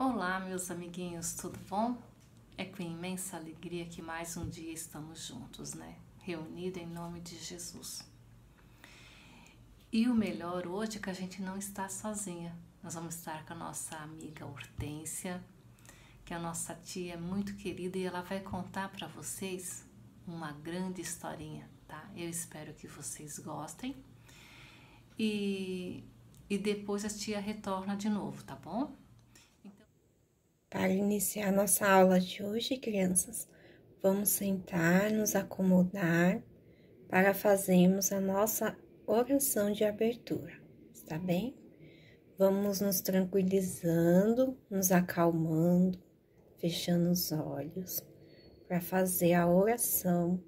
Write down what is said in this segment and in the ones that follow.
Olá, meus amiguinhos, tudo bom? É com imensa alegria que mais um dia estamos juntos, né? Reunidos em nome de Jesus. E o melhor hoje é que a gente não está sozinha. Nós vamos estar com a nossa amiga Hortência, que a nossa tia é muito querida e ela vai contar para vocês uma grande historinha, tá? Eu espero que vocês gostem. E depois a tia retorna de novo, tá bom? Para iniciar nossa aula de hoje, crianças, vamos sentar, nos acomodar para fazermos a nossa oração de abertura, está bem? Vamos nos tranquilizando, nos acalmando, fechando os olhos para fazer a oração.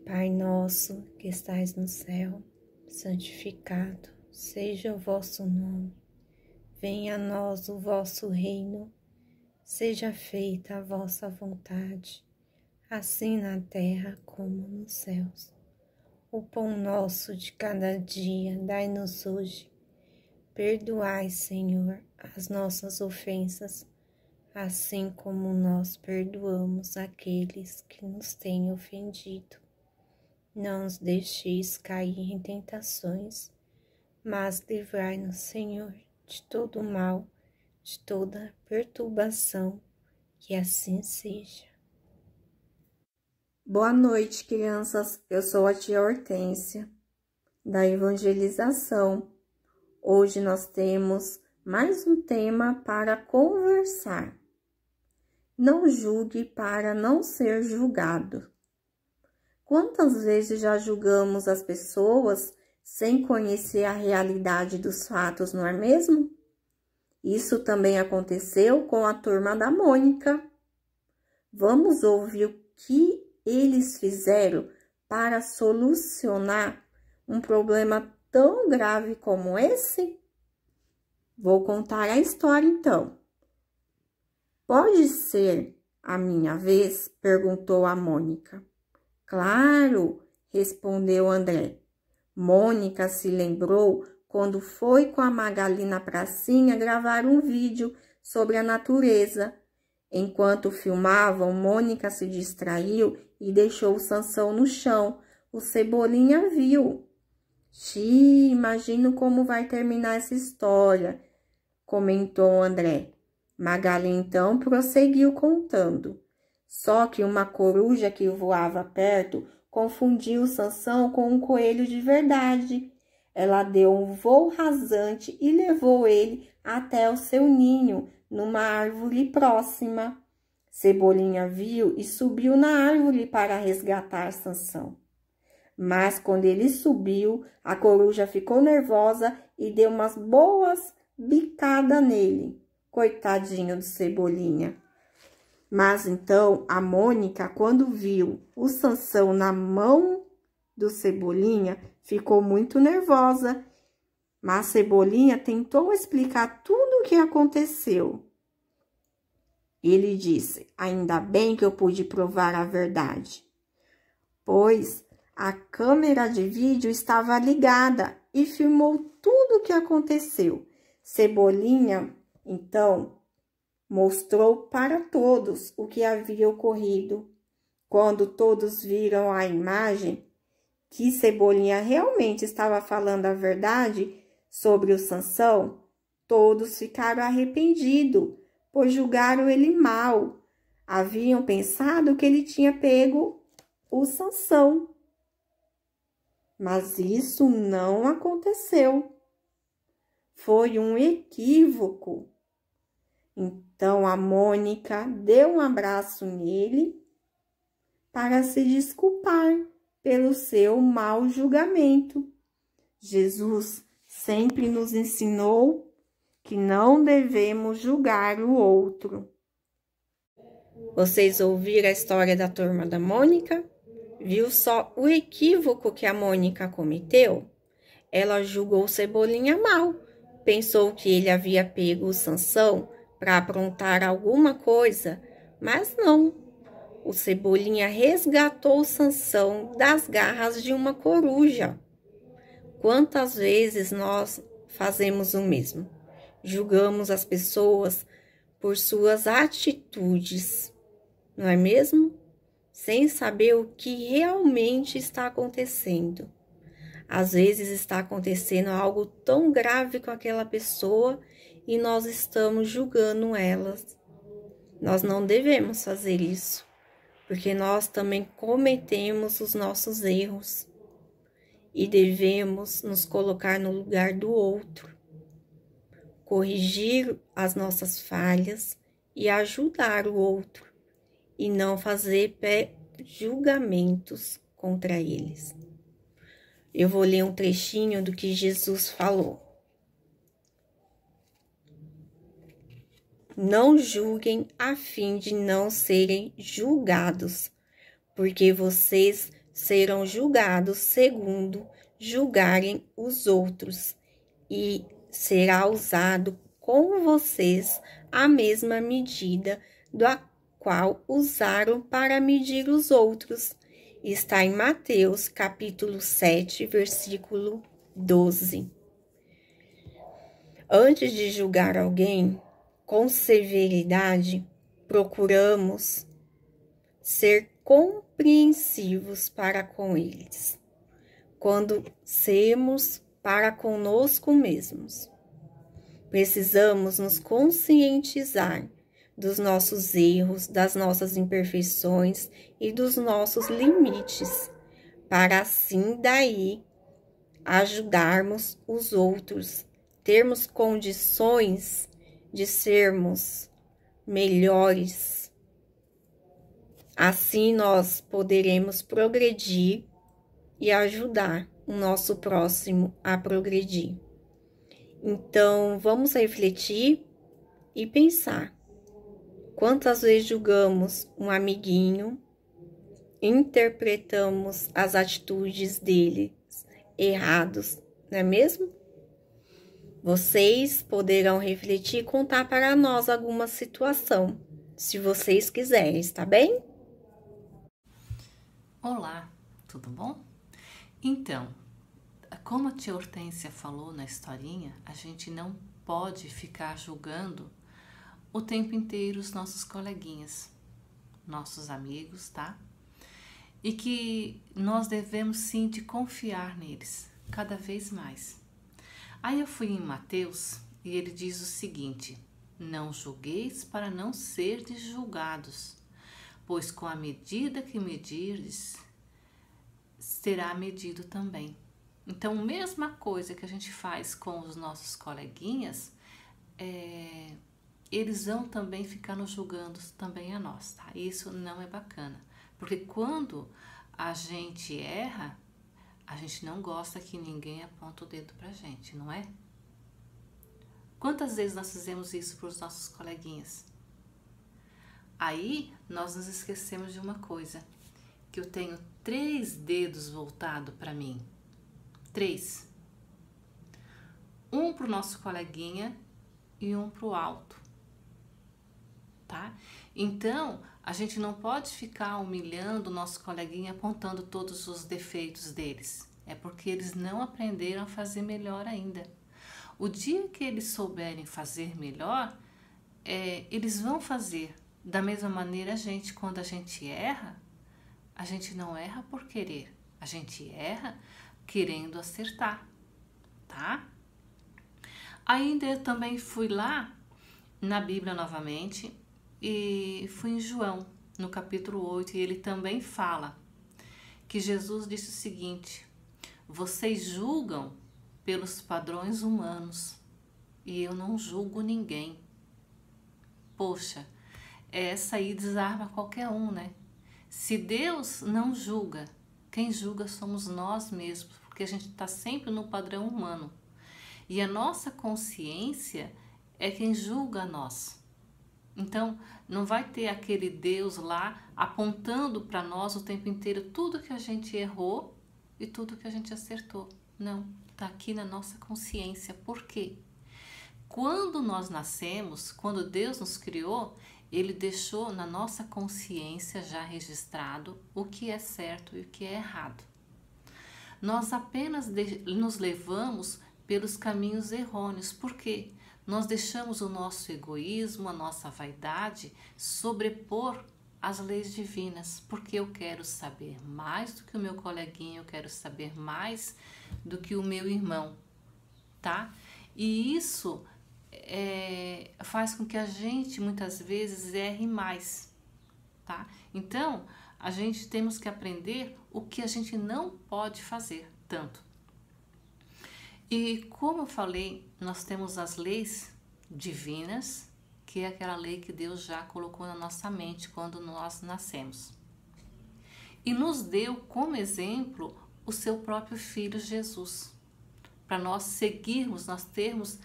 Pai nosso que estais no céu, santificado seja o vosso nome. Venha a nós o vosso reino, seja feita a vossa vontade, assim na terra como nos céus. O pão nosso de cada dia dai-nos hoje. Perdoai, Senhor, as nossas ofensas, assim como nós perdoamos aqueles que nos têm ofendido. Não os deixeis cair em tentações, mas livrai-nos, Senhor, de todo mal, de toda perturbação, que assim seja. Boa noite, crianças. Eu sou a tia Hortência, da evangelização. Hoje nós temos mais um tema para conversar. Não julgue para não ser julgado. Quantas vezes já julgamos as pessoas sem conhecer a realidade dos fatos, não é mesmo? Isso também aconteceu com a turma da Mônica. Vamos ouvir o que eles fizeram para solucionar um problema tão grave como esse? Vou contar a história então. Pode ser a minha vez? Perguntou a Mônica. Claro, respondeu André. Mônica se lembrou quando foi com a Magali na pracinha gravar um vídeo sobre a natureza. Enquanto filmavam, Mônica se distraiu e deixou o Sansão no chão. O Cebolinha viu. Xiii, imagino como vai terminar essa história, comentou André. Magali então prosseguiu contando. Só que uma coruja que voava perto confundiu Sansão com um coelho de verdade. Ela deu um voo rasante e levou ele até o seu ninho, numa árvore próxima. Cebolinha viu e subiu na árvore para resgatar Sansão. Mas quando ele subiu, a coruja ficou nervosa e deu umas boas bicadas nele. Coitadinho do Cebolinha. Mas então a Mônica, quando viu o Sansão na mão do Cebolinha, ficou muito nervosa. Mas Cebolinha tentou explicar tudo o que aconteceu. Ele disse: ainda bem que eu pude provar a verdade, pois a câmera de vídeo estava ligada e filmou tudo o que aconteceu. Cebolinha, então, mostrou para todos o que havia ocorrido. Quando todos viram a imagem, que Cebolinha realmente estava falando a verdade sobre o Sansão, todos ficaram arrependidos, pois julgaram ele mal. Haviam pensado que ele tinha pego o Sansão. Mas isso não aconteceu. Foi um equívoco. Então a Mônica deu um abraço nele para se desculpar pelo seu mau julgamento. Jesus sempre nos ensinou que não devemos julgar o outro. Vocês ouviram a história da turma da Mônica? Viu só o equívoco que a Mônica cometeu? Ela julgou Cebolinha mal. Pensou que ele havia pego o Sansão para aprontar alguma coisa, mas não. O Cebolinha resgatou o Sansão das garras de uma coruja. Quantas vezes nós fazemos o mesmo? julgamos as pessoas por suas atitudes, não é mesmo? Sem saber o que realmente está acontecendo. Às vezes está acontecendo algo tão grave com aquela pessoa e nós estamos julgando elas. Nós não devemos fazer isso, porque nós também cometemos os nossos erros e devemos nos colocar no lugar do outro, corrigir as nossas falhas e ajudar o outro, e não fazer julgamentos contra eles. Eu vou ler um trechinho do que Jesus falou. Não julguem a fim de não serem julgados, porque vocês serão julgados segundo julgarem os outros, e será usado com vocês a mesma medida da qual usaram para medir os outros. Está em Mateus, capítulo 7, versículo 12. Antes de julgar alguém com severidade, procuramos ser compreensivos para com eles, quando sermos para conosco mesmos. Precisamos nos conscientizar dos nossos erros, das nossas imperfeições e dos nossos limites, para assim daí ajudarmos os outros, termos condições de sermos melhores. Assim nós poderemos progredir e ajudar o nosso próximo a progredir. Então, vamos refletir e pensar. Quantas vezes julgamos um amiguinho, interpretamos as atitudes dele errados, não é mesmo? Vocês poderão refletir e contar para nós alguma situação, se vocês quiserem, está bem? Olá, tudo bom? Então, como a tia Hortência falou na historinha, a gente não pode ficar julgando o tempo inteiro os nossos coleguinhas, nossos amigos, tá? E que nós devemos sim de confiar neles, cada vez mais. Aí eu fui em Mateus e ele diz o seguinte: não julgueis para não serdes julgados, pois com a medida que medirdes, será medido também. Então, mesma coisa que a gente faz com os nossos coleguinhas, eles vão também ficar nos julgando também a nós, tá? Isso não é bacana, porque quando a gente erra, a gente não gosta que ninguém aponte o dedo pra gente, não é? Quantas vezes nós fizemos isso para os nossos coleguinhas? Aí, nós nos esquecemos de uma coisa, que eu tenho 3 dedos voltados para mim. 3. Um pro nosso coleguinha e um pro alto. Tá? Então, a gente não pode ficar humilhando o nosso coleguinha, apontando todos os defeitos deles. É porque eles não aprenderam a fazer melhor ainda. O dia que eles souberem fazer melhor, eles vão fazer. Da mesma maneira, quando a gente erra, a gente não erra por querer. A gente erra querendo acertar, tá? Ainda eu também fui lá na Bíblia novamente, e fui em João, no capítulo 8, e ele também fala que Jesus disse o seguinte: vocês julgam pelos padrões humanos e eu não julgo ninguém. Poxa, essa aí desarma qualquer um, né? Se Deus não julga, quem julga somos nós mesmos, porque a gente está sempre no padrão humano. E a nossa consciência é quem julga a nós. Então, não vai ter aquele Deus lá apontando para nós o tempo inteiro tudo que a gente errou e tudo que a gente acertou. Não, está aqui na nossa consciência. Por quê? Quando nós nascemos, quando Deus nos criou, Ele deixou na nossa consciência já registrado o que é certo e o que é errado. Nós apenas nos levamos pelos caminhos errôneos. Por quê? nós deixamos o nosso egoísmo, a nossa vaidade sobrepor as leis divinas, porque eu quero saber mais do que o meu coleguinha, eu quero saber mais do que o meu irmão, tá? E isso faz com que a gente muitas vezes erre mais, tá? Então, a gente temos que aprender o que a gente não pode fazer tanto. E como eu falei, nós temos as leis divinas, que é aquela lei que Deus já colocou na nossa mente quando nós nascemos. E nos deu como exemplo o seu próprio Filho Jesus, para nós seguirmos, nós termos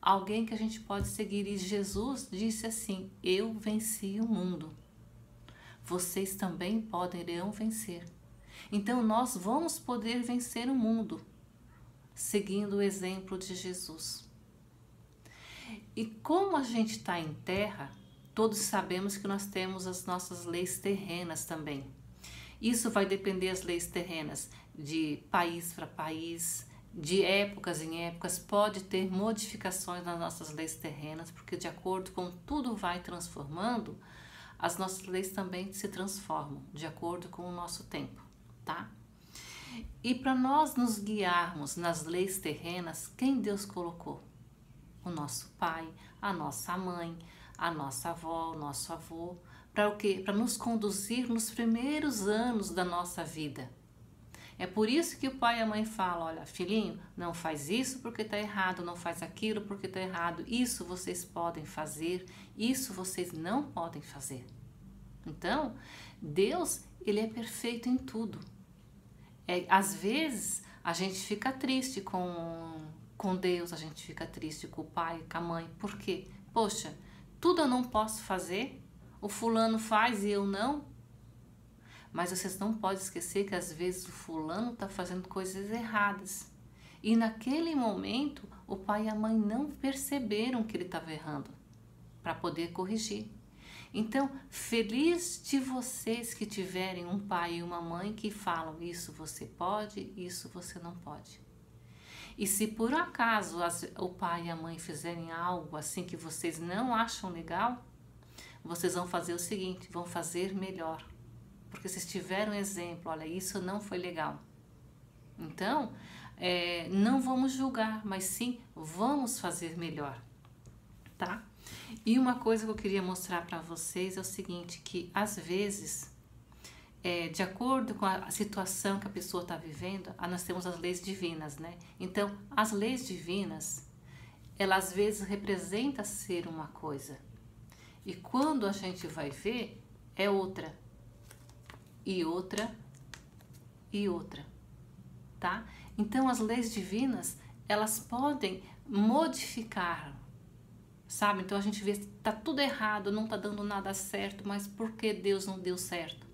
alguém que a gente pode seguir. E Jesus disse assim: eu venci o mundo, vocês também poderão vencer. Então nós vamos poder vencer o mundo, seguindo o exemplo de Jesus. E como a gente está em terra, todos sabemos que nós temos as nossas leis terrenas também. Isso vai depender das leis terrenas de país para país, de épocas em épocas, pode ter modificações nas nossas leis terrenas, porque de acordo com tudo vai transformando, as nossas leis também se transformam, de acordo com o nosso tempo, tá? E para nós nos guiarmos nas leis terrenas, quem Deus colocou? O nosso pai, a nossa mãe, a nossa avó, o nosso avô. Para o quê? Para nos conduzir nos primeiros anos da nossa vida. É por isso que o pai e a mãe falam: olha, filhinho, não faz isso porque está errado, não faz aquilo porque está errado. Isso vocês podem fazer, isso vocês não podem fazer. Então, Deus, ele é perfeito em tudo. Às vezes, a gente fica triste com Deus, a gente fica triste com o pai, com a mãe. Por quê? Poxa, tudo eu não posso fazer, o fulano faz e eu não. Mas vocês não podem esquecer que às vezes o fulano está fazendo coisas erradas. E naquele momento, o pai e a mãe não perceberam que ele estava errando, para poder corrigir. Então, feliz de vocês que tiverem um pai e uma mãe que falam: isso você pode, isso você não pode. E se por acaso o pai e a mãe fizerem algo assim que vocês não acham legal, vocês vão fazer o seguinte: vão fazer melhor. Porque vocês tiveram um exemplo: olha, isso não foi legal. Então, não vamos julgar, mas sim vamos fazer melhor, tá? E uma coisa que eu queria mostrar para vocês é o seguinte, que às vezes, de acordo com a situação que a pessoa está vivendo, nós temos as leis divinas, né? Então, as leis divinas, elas às vezes representam ser uma coisa. E quando a gente vai ver, é outra. E outra, e outra, tá? Então, as leis divinas, elas podem modificar, sabe? Então, a gente vê que tá tudo errado, não tá dando nada certo, mas por que Deus não deu certo?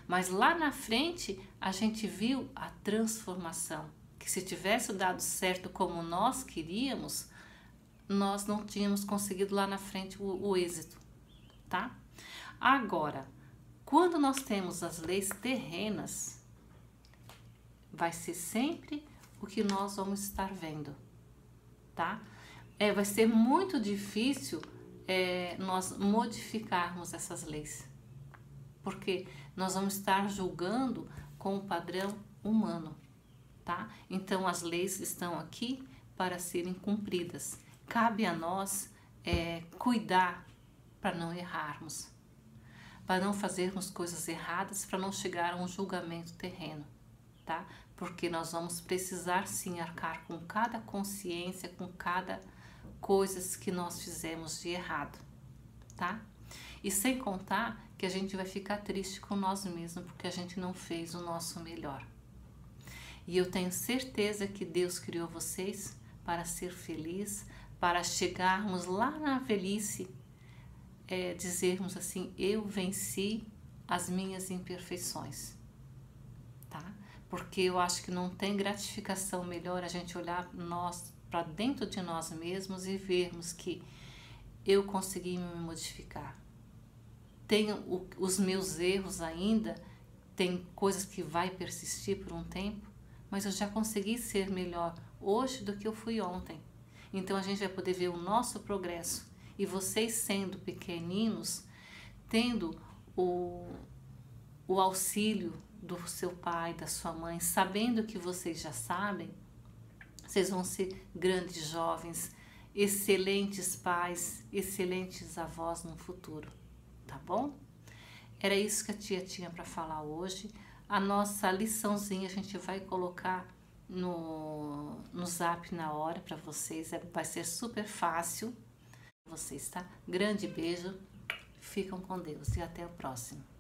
Mas lá na frente, a gente viu a transformação, que se tivesse dado certo como nós queríamos, nós não tínhamos conseguido lá na frente o êxito, tá? Agora, quando nós temos as leis terrenas, vai ser sempre o que nós vamos estar vendo, tá? Vai ser muito difícil nós modificarmos essas leis, porque nós vamos estar julgando com o padrão humano, tá? Então, as leis estão aqui para serem cumpridas. Cabe a nós cuidar para não errarmos, para não fazermos coisas erradas, para não chegar a um julgamento terreno, tá? Porque nós vamos precisar sim arcar com cada consciência, com cada coisa que nós fizemos de errado, tá? E sem contar que a gente vai ficar triste com nós mesmos, porque a gente não fez o nosso melhor. E eu tenho certeza que Deus criou vocês para ser feliz, para chegarmos lá na velhice, dizermos assim: eu venci as minhas imperfeições, tá? Porque eu acho que não tem gratificação melhor a gente olhar nós para dentro de nós mesmos e vermos que eu consegui me modificar. Tenho os meus erros ainda, tem coisas que vai persistir por um tempo, mas eu já consegui ser melhor hoje do que eu fui ontem. Então a gente vai poder ver o nosso progresso. E vocês sendo pequeninos, tendo o auxílio do seu pai, da sua mãe, sabendo que vocês já sabem, vocês vão ser grandes jovens, excelentes pais, excelentes avós no futuro, tá bom? Era isso que a tia tinha para falar hoje. A nossa liçãozinha a gente vai colocar no zap na hora para vocês, vai ser super fácil. Vocês, tá? Grande beijo, ficam com Deus e até o próximo.